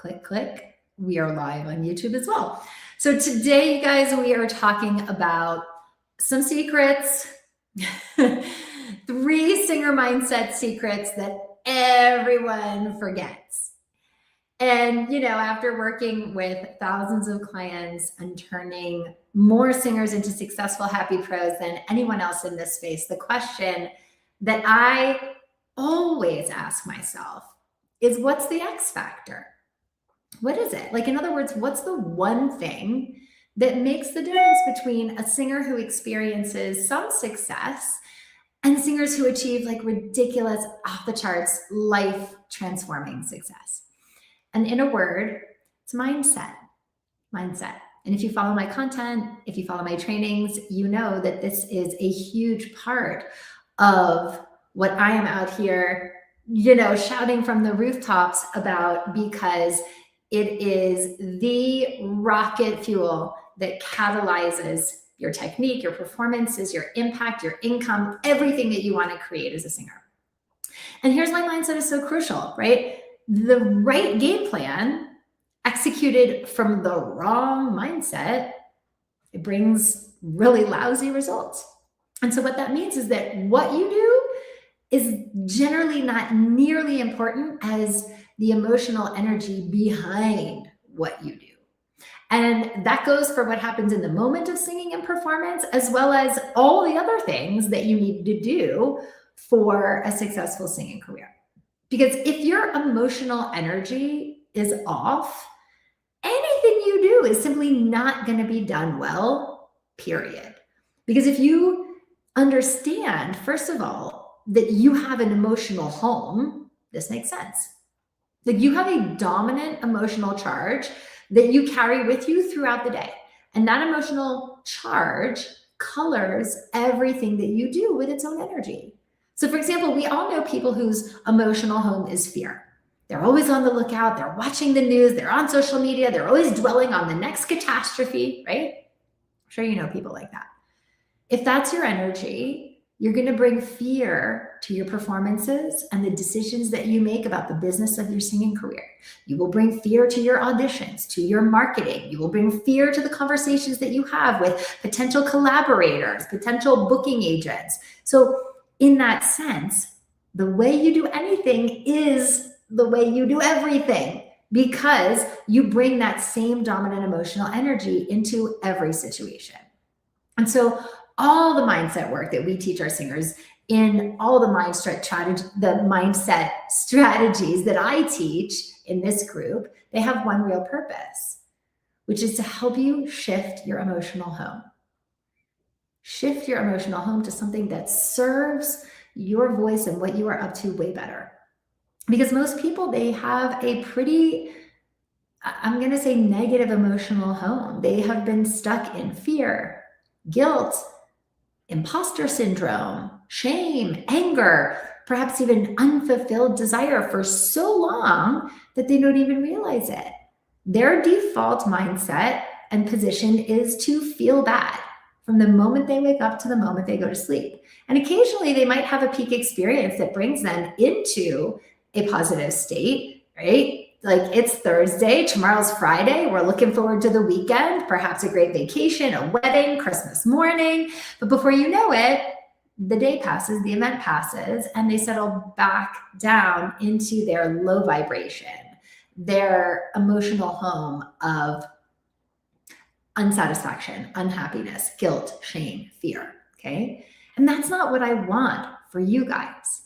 click, click. We are live on YouTube as well. So today, you guys, we are talking about some secrets, 3 singer mindset secrets that everyone forgets. And, after working with thousands of clients and turning more singers into successful, happy pros than anyone else in this space, the question that I always ask myself is, what's the X factor? What is it? Like, in other words, what's the one thing that makes the difference between a singer who experiences some success and singers who achieve like ridiculous, off the charts, life transforming success? And in a word, it's mindset. Mindset. And if you follow my content, if you follow my trainings, you know that this is a huge part of what I am out here, shouting from the rooftops about, because it is the rocket fuel that catalyzes your technique, your performances, your impact, your income, everything that you want to create as a singer. And here's why mindset is so crucial, right? The right game plan executed from the wrong mindset, it brings really lousy results. And so what that means is that what you do is generally not nearly important as the emotional energy behind what you do. And that goes for what happens in the moment of singing and performance, as well as all the other things that you need to do for a successful singing career. Because if your emotional energy is off, anything you do is simply not going to be done well, period. Because if you understand, first of all, that you have an emotional home, this makes sense. Like, you have a dominant emotional charge that you carry with you throughout the day. And that emotional charge colors everything that you do with its own energy. So for example, we all know people whose emotional home is fear. They're always on the lookout. They're watching the news. They're on social media. They're always dwelling on the next catastrophe, right? I'm sure you know people like that. If that's your energy, you're going to bring fear to your performances and the decisions that you make about the business of your singing career. You will bring fear to your auditions, to your marketing. You will bring fear to the conversations that you have with potential collaborators, potential booking agents. So in that sense, the way you do anything is the way you do everything, because you bring that same dominant emotional energy into every situation. And so all the mindset work that we teach our singers in all the mindset strategies that I teach in this group, they have one real purpose, which is to help you shift your emotional home. Shift your emotional home to something that serves your voice and what you are up to way better. Because most people, they have a pretty, I'm going to say, negative emotional home. They have been stuck in fear, guilt, imposter syndrome, shame, anger, perhaps even unfulfilled desire for so long that they don't even realize it. Their default mindset and position is to feel bad from the moment they wake up to the moment they go to sleep. And occasionally they might have a peak experience that brings them into a positive state, right? Like, it's Thursday, tomorrow's Friday, we're looking forward to the weekend, perhaps a great vacation, a wedding, Christmas morning. But before you know it, the day passes, the event passes, and they settle back down into their low vibration, their emotional home of unsatisfaction, unhappiness, guilt, shame, fear, okay? And that's not what I want for you guys.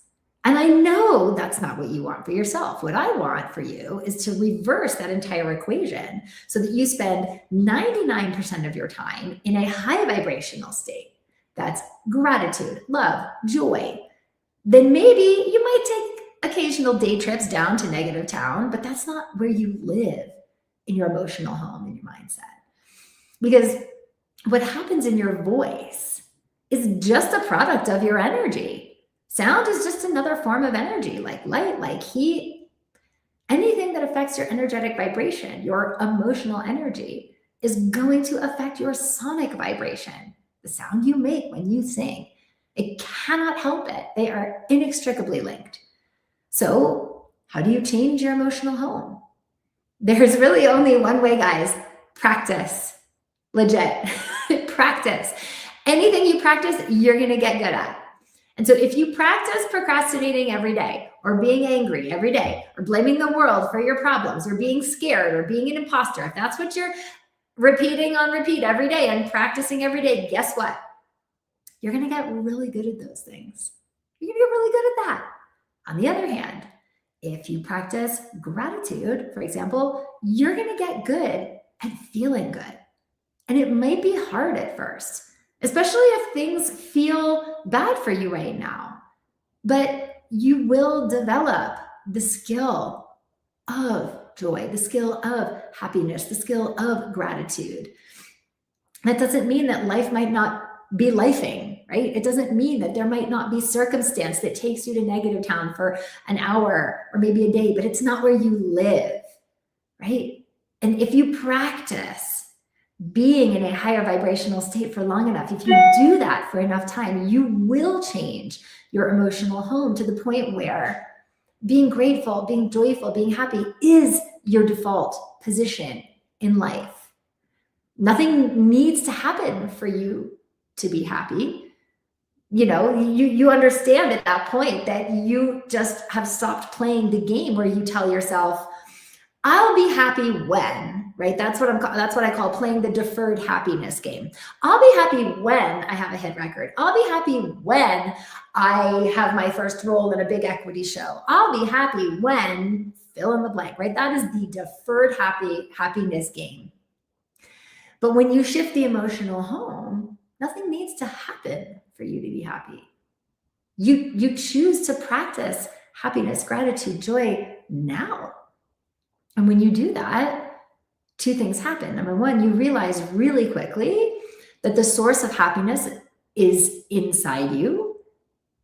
And I know that's not what you want for yourself. What I want for you is to reverse that entire equation so that you spend 99% of your time in a high vibrational state. That's gratitude, love, joy. Then maybe you might take occasional day trips down to negative town, but that's not where you live in your emotional home, in your mindset. Because what happens in your voice is just a product of your energy. Sound is just another form of energy, like light, like heat. Anything that affects your energetic vibration, your emotional energy, is going to affect your sonic vibration, the sound you make when you sing. It cannot help it. They are inextricably linked. So how do you change your emotional home? There's really only one way, guys. Practice. Legit. Practice. Anything you practice, you're going to get good at. And so if you practice procrastinating every day, or being angry every day, or blaming the world for your problems, or being scared, or being an imposter, if that's what you're repeating on repeat every day and practicing every day, guess what? You're going to get really good at those things. You're going to get really good at that. On the other hand, if you practice gratitude, for example, you're going to get good at feeling good. And it might be hard at first, especially if things feel bad for you right now. But you will develop the skill of joy, the skill of happiness, the skill of gratitude. That doesn't mean that life might not be lifing, right? It doesn't mean that there might not be circumstance that takes you to negative town for an hour or maybe a day, but it's not where you live, right? And if you practice being in a higher vibrational state for long enough, if you do that for enough time, you will change your emotional home to the point where being grateful, being joyful, being happy is your default position in life. Nothing needs to happen for you to be happy. You understand at that point that you just have stopped playing the game where you tell yourself, I'll be happy when, right? That's what I call playing the deferred happiness game. I'll be happy when I have a hit record. I'll be happy when I have my first role in a big equity show. I'll be happy when fill in the blank, right? That is the deferred happiness game. But when you shift the emotional home, nothing needs to happen for you to be happy. You choose to practice happiness, gratitude, joy now. And when you do that, two things happen. Number one, you realize really quickly that the source of happiness is inside you,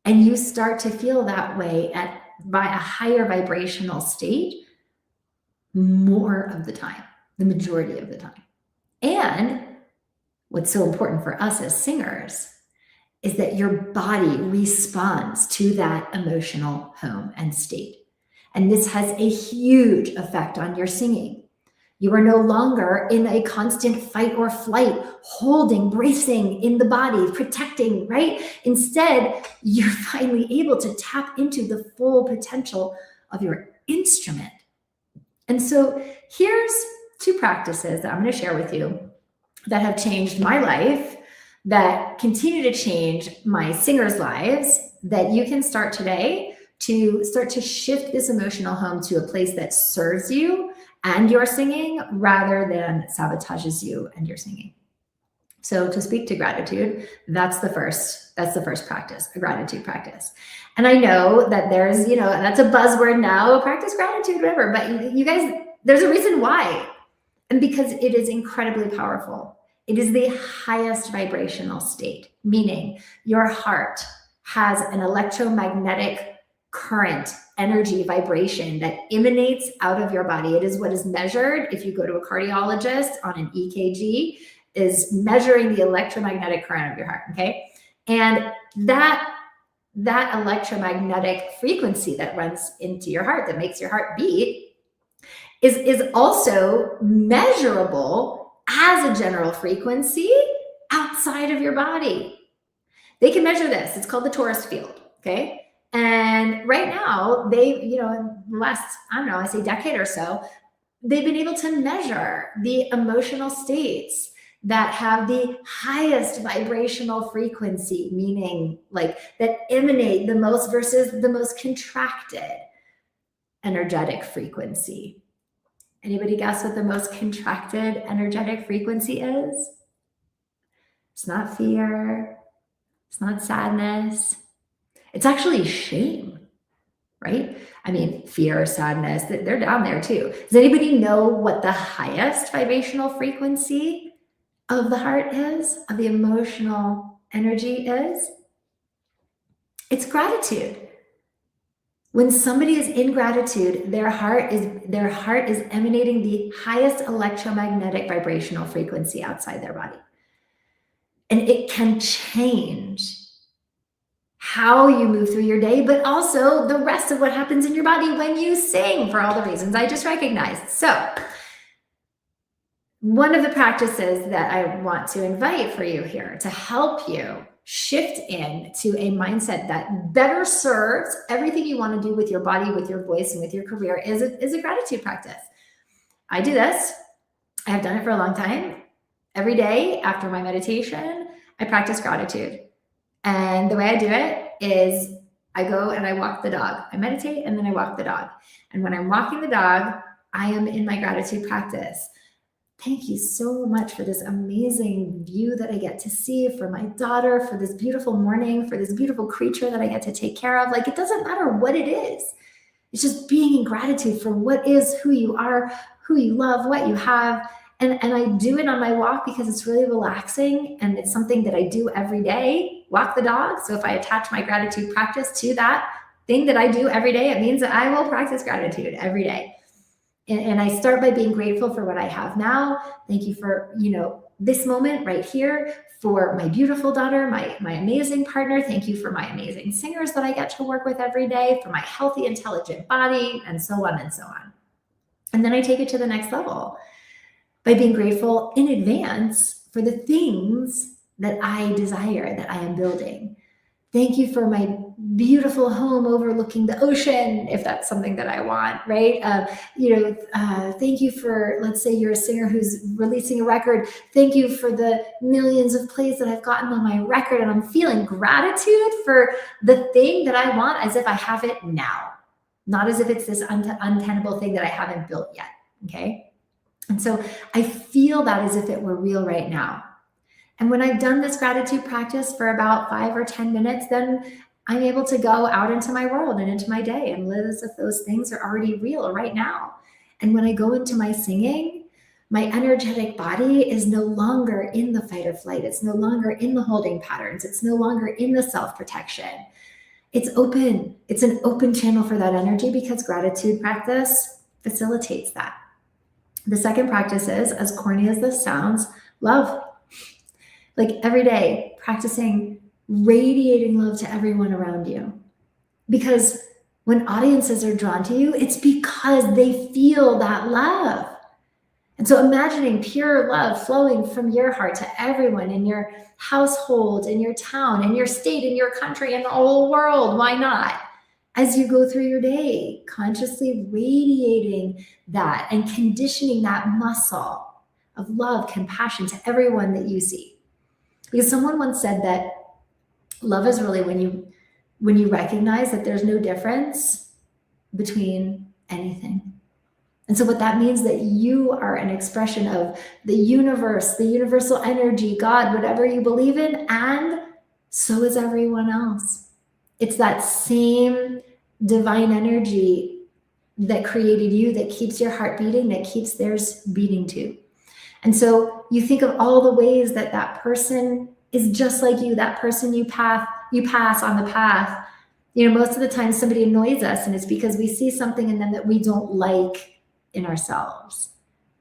and you start to feel that way by a higher vibrational state more of the time, the majority of the time. And what's so important for us as singers is that your body responds to that emotional home and state. And this has a huge effect on your singing. You are no longer in a constant fight or flight, holding, bracing in the body, protecting, right? Instead, you're finally able to tap into the full potential of your instrument. And so here's two practices that I'm going to share with you that have changed my life, that continue to change my singers' lives, that you can start today to start to shift this emotional home to a place that serves you and your singing rather than sabotages you and your singing. So to speak to gratitude, that's the first practice, a gratitude practice. And I know that there's, that's a buzzword now, practice gratitude, whatever, but you guys, there's a reason why. And because it is incredibly powerful. It is the highest vibrational state, meaning your heart has an electromagnetic current, energy, vibration that emanates out of your body. It is what is measured if you go to a cardiologist on an EKG, is measuring the electromagnetic current of your heart, okay? And that electromagnetic frequency that runs into your heart, that makes your heart beat, is also measurable as a general frequency outside of your body. They can measure this. It's called the torus field, okay? And right now, they, in the last, I say decade or so, they've been able to measure the emotional states that have the highest vibrational frequency, meaning like that emanate the most versus the most contracted energetic frequency. Anybody guess what the most contracted energetic frequency is? It's not fear. It's not sadness. It's actually shame, right? I mean, fear, sadness, they're down there too. Does anybody know what the highest vibrational frequency of the heart is, of the emotional energy is? It's gratitude. When somebody is in gratitude, their heart is emanating the highest electromagnetic vibrational frequency outside their body. And it can change how you move through your day, but also the rest of what happens in your body when you sing, for all the reasons I just recognized. So one of the practices that I want to invite for you here to help you shift into a mindset that better serves everything you want to do with your body, with your voice, and with your career is a gratitude practice. I do this. I have done it for a long time. Every day after my meditation, I practice gratitude. And the way I do it is I go and I walk the dog. I meditate and then I walk the dog. And when I'm walking the dog, I am in my gratitude practice. Thank you so much for this amazing view that I get to see, for my daughter, for this beautiful morning, for this beautiful creature that I get to take care of. Like, it doesn't matter what it is. It's just being in gratitude for what is, who you are, who you love, what you have. And I do it on my walk because it's really relaxing and it's something that I do every day, walk the dog. So if I attach my gratitude practice to that thing that I do every day, it means that I will practice gratitude every day. And I start by being grateful for what I have now. Thank you for, this moment right here, for my beautiful daughter, my amazing partner. Thank you for my amazing singers that I get to work with every day, for my healthy, intelligent body, and so on and so on. And then I take it to the next level by being grateful in advance for the things that I desire, that I am building. Thank you for my beautiful home overlooking the ocean, if that's something that I want, right? Thank you for, let's say you're a singer who's releasing a record. Thank you for the millions of plays that I've gotten on my record. And I'm feeling gratitude for the thing that I want as if I have it now, not as if it's this untenable thing that I haven't built yet, okay? And so I feel that as if it were real right now. And when I've done this gratitude practice for about 5 or 10 minutes, then I'm able to go out into my world and into my day and live as if those things are already real right now. And when I go into my singing, my energetic body is no longer in the fight or flight. It's no longer in the holding patterns. It's no longer in the self-protection. It's open. It's an open channel for that energy because gratitude practice facilitates that. The second practice is, as corny as this sounds, love. Like every day, practicing radiating love to everyone around you. Because when audiences are drawn to you, it's because they feel that love. And so imagining pure love flowing from your heart to everyone in your household, in your town, in your state, in your country, in the whole world. Why not? As you go through your day, consciously radiating that and conditioning that muscle of love, compassion to everyone that you see. Because someone once said that love is really when you recognize that there's no difference between anything. And so what that means that you are an expression of the universe, the universal energy, God, whatever you believe in, and so is everyone else. It's that same divine energy that created you, that keeps your heart beating, that keeps theirs beating too. And so you think of all the ways that that person is just like you, that person you pass on the path. Most of the time somebody annoys us and it's because we see something in them that we don't like in ourselves.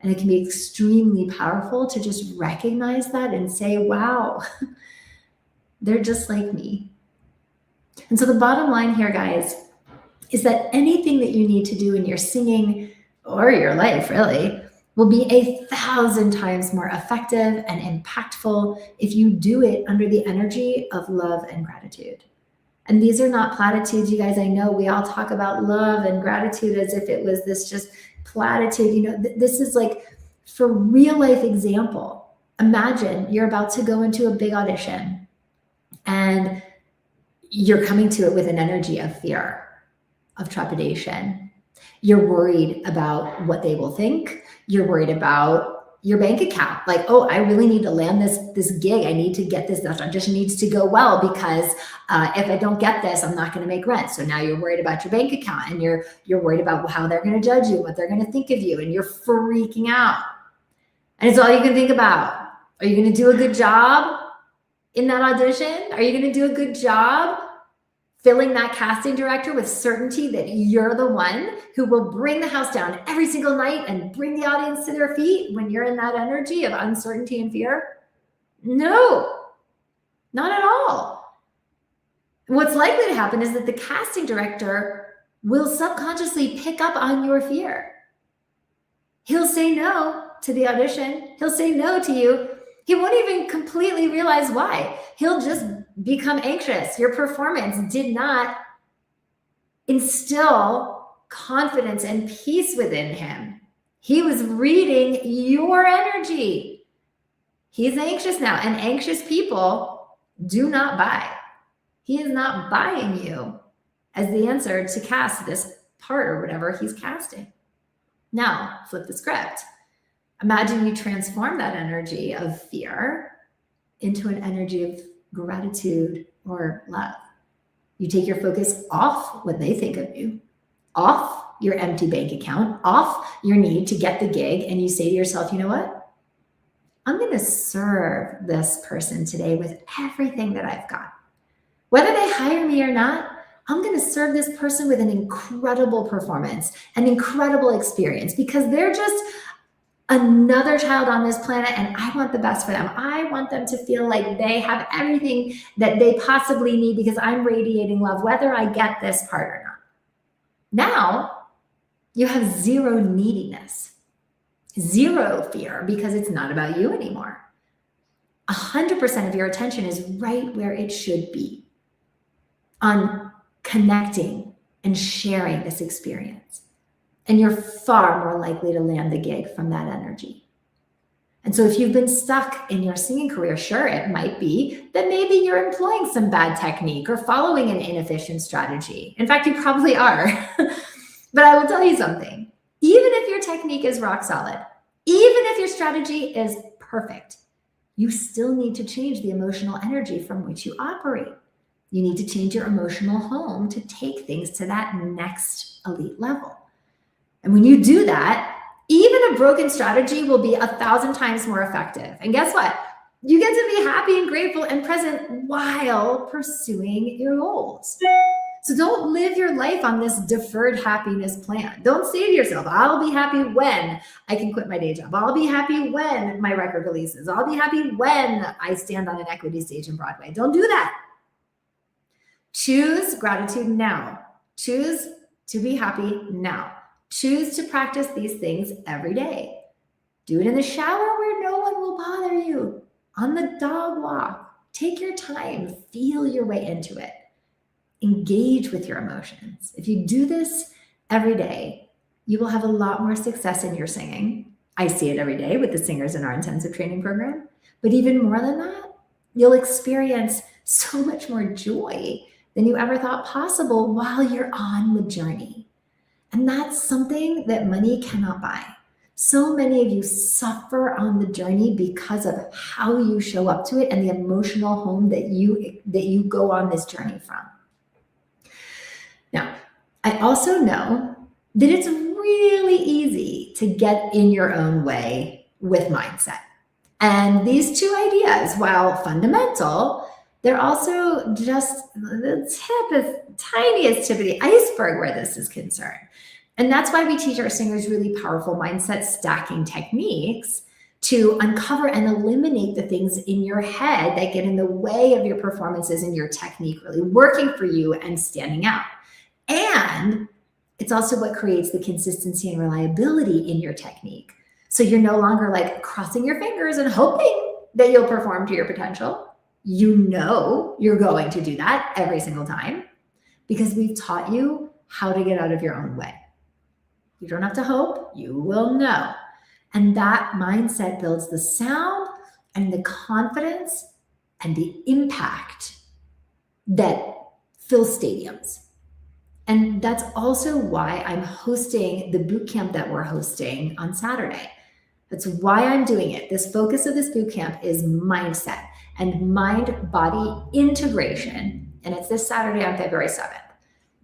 And it can be extremely powerful to just recognize that and say, wow, they're just like me. And so the bottom line here, guys, is that anything that you need to do in your singing or your life, really, will be 1,000 times more effective and impactful if you do it under the energy of love and gratitude. And these are not platitudes, you guys. I know we all talk about love and gratitude as if it was this just platitude. This is like for real life example. Imagine you're about to go into a big audition and you're coming to it with an energy of fear, of trepidation. You're worried about what they will think. You're worried about your bank account. Like, oh, I really need to land this gig. I need to get this audition needs to go well because if I don't get this, I'm not going to make rent. So now you're worried about your bank account and you're worried about how they're going to judge you, what they're going to think of you, and you're freaking out. And it's all you can think about. Are you going to do a good job in that audition? Are you going to do a good job filling that casting director with certainty that you're the one who will bring the house down every single night and bring the audience to their feet when you're in that energy of uncertainty and fear? No, not at all. What's likely to happen is that the casting director will subconsciously pick up on your fear. He'll say no to the audition. He'll say no to you. He won't even completely realize why. He'll just become anxious. Your performance did not instill confidence and peace within him. He was reading your energy. He's anxious now, and anxious people do not buy. He is not buying you as the answer to cast this part or whatever he's casting. Now, flip the script. Imagine you transform that energy of fear into an energy of gratitude or love. You take your focus off what they think of you, off your empty bank account, off your need to get the gig, and you say to yourself, you know what? I'm going to serve this person today with everything that I've got. Whether they hire me or not, I'm going to serve this person with an incredible performance, an incredible experience, because they're just another child on this planet, and I want the best for them. I want them to feel like they have everything that they possibly need because I'm radiating love, whether I get this part or not. Now, you have zero neediness, zero fear, because it's not about you anymore. 100% of your attention is right where it should be, on connecting and sharing this experience. And you're far more likely to land the gig from that energy. And so if you've been stuck in your singing career, sure, it might be that maybe you're employing some bad technique or following an inefficient strategy. In fact, you probably are. But I will tell you something. Even if your technique is rock solid, even if your strategy is perfect, you still need to change the emotional energy from which you operate. You need to change your emotional home to take things to that next elite level. And when you do that, even a broken strategy will be 1,000 times more effective. And guess what? You get to be happy and grateful and present while pursuing your goals. So don't live your life on this deferred happiness plan. Don't say to yourself, I'll be happy when I can quit my day job. I'll be happy when my record releases. I'll be happy when I stand on an equity stage in Broadway. Don't do that. Choose gratitude now. Choose to be happy now. Choose to practice these things every day. Do it in the shower where no one will bother you. On the dog walk. Take your time. Feel your way into it. Engage with your emotions. If you do this every day, you will have a lot more success in your singing. I see it every day with the singers in our intensive training program. But even more than that, you'll experience so much more joy than you ever thought possible while you're on the journey. And that's something that money cannot buy. So many of you suffer on the journey because of how you show up to it and the emotional home that you go on this journey from. Now, I also know that it's really easy to get in your own way with mindset. And these two ideas, while fundamental, they're also just the tiniest tip of the iceberg where this is concerned. And that's why we teach our singers really powerful mindset stacking techniques to uncover and eliminate the things in your head that get in the way of your performances and your technique really working for you and standing out. And it's also what creates the consistency and reliability in your technique. So you're no longer like crossing your fingers and hoping that you'll perform to your potential. You know you're going to do that every single time because we've taught you how to get out of your own way. You don't have to hope, you will know. And that mindset builds the sound and the confidence and the impact that fills stadiums. And that's also why I'm hosting the bootcamp that we're hosting on Saturday. That's why I'm doing it. This focus of this bootcamp is mindset and mind-body integration. And it's this Saturday on February 7th.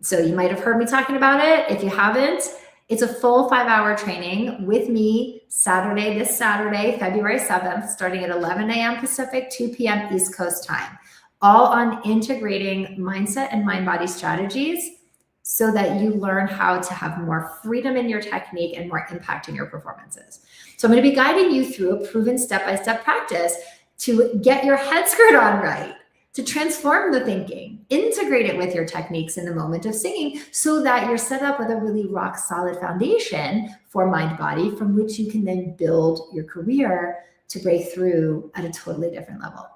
So you might have heard me talking about it. If you haven't, it's a full 5-hour training with me this Saturday, February 7th, starting at 11 a.m. Pacific, 2 p.m. East Coast time, all on integrating mindset and mind-body strategies so that you learn how to have more freedom in your technique and more impact in your performances. So I'm going to be guiding you through a proven step-by-step practice to get your head skirt on right, to transform the thinking, integrate it with your techniques in the moment of singing so that you're set up with a really rock solid foundation for mind body from which you can then build your career to break through at a totally different level.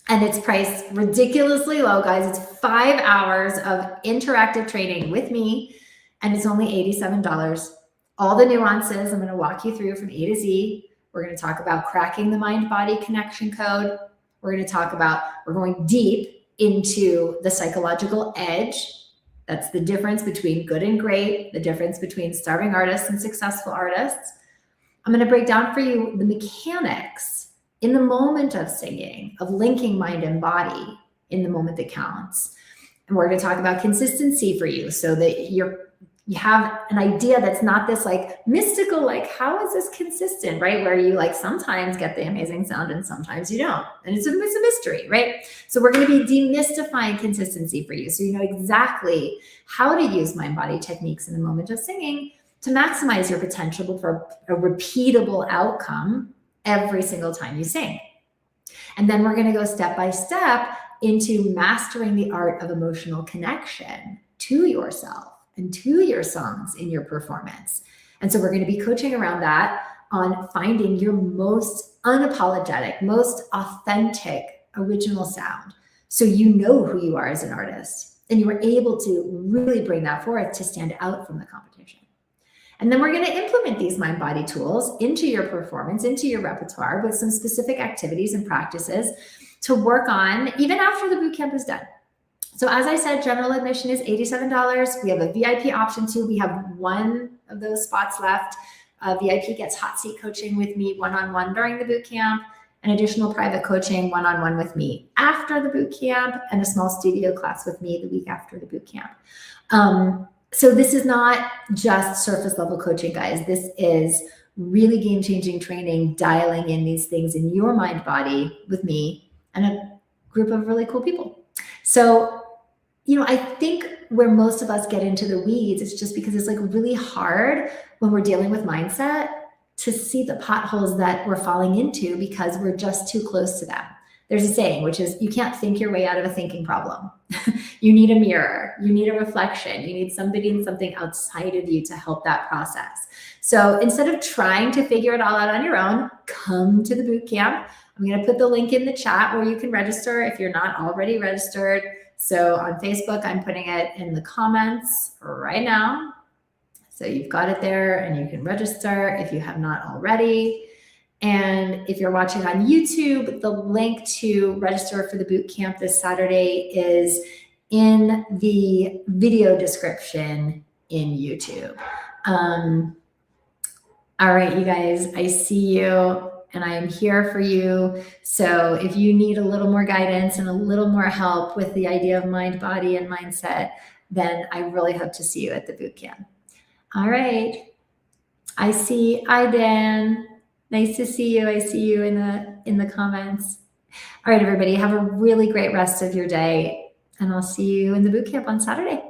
And it's priced ridiculously low, guys. It's 5 hours of interactive training with me, and it's only $87. All the nuances I'm going to walk you through from A to Z. We're going to talk about cracking the mind-body connection code. We're going to talk about, we're going deep into the psychological edge. That's the difference between good and great, the difference between starving artists and successful artists. I'm going to break down for you the mechanics in the moment of singing, of linking mind and body in the moment that counts. And we're going to talk about consistency for you so that you have an idea that's not this like mystical, like, how is this consistent, right? Where you like sometimes get the amazing sound and sometimes you don't. And it's a mystery, right? So we're going to be demystifying consistency for you so you know exactly how to use mind-body techniques in the moment of singing to maximize your potential for a repeatable outcome every single time you sing. And then we're going to go step by step into mastering the art of emotional connection to yourself and to your songs in your performance. And so we're going to be coaching around that on finding your most unapologetic, most authentic original sound. So you know who you are as an artist and you are able to really bring that forth to stand out from the competition. And then we're going to implement these mind-body tools into your performance, into your repertoire with some specific activities and practices to work on even after the boot camp is done. So as I said, general admission is $87. We have a VIP option too. We have one of those spots left. VIP gets hot seat coaching with me one-on-one during the boot camp, and additional private coaching one-on-one with me after the boot camp, and a small studio class with me the week after the boot camp. So this is not just surface level coaching, guys. This is really game-changing training, dialing in these things in your mind body with me and a group of really cool people. So, I think where most of us get into the weeds, it's just because it's like really hard when we're dealing with mindset to see the potholes that we're falling into because we're just too close to them. There's a saying, which is you can't think your way out of a thinking problem. You need a mirror, you need a reflection, you need somebody and something outside of you to help that process. So instead of trying to figure it all out on your own, come to the boot camp. I'm going to put the link in the chat where you can register if you're not already registered. So on Facebook, I'm putting it in the comments right now. So you've got it there and you can register if you have not already. And if you're watching on YouTube, the link to register for the boot camp this Saturday is in the video description in YouTube. All right, you guys, I see you and I am here for you. So if you need a little more guidance and a little more help with the idea of mind, body, and mindset, then I really hope to see you at the boot camp. All right. I see Dan. Nice to see you. I see you in the comments. All right, everybody, have a really great rest of your day, and I'll see you in the boot camp on Saturday.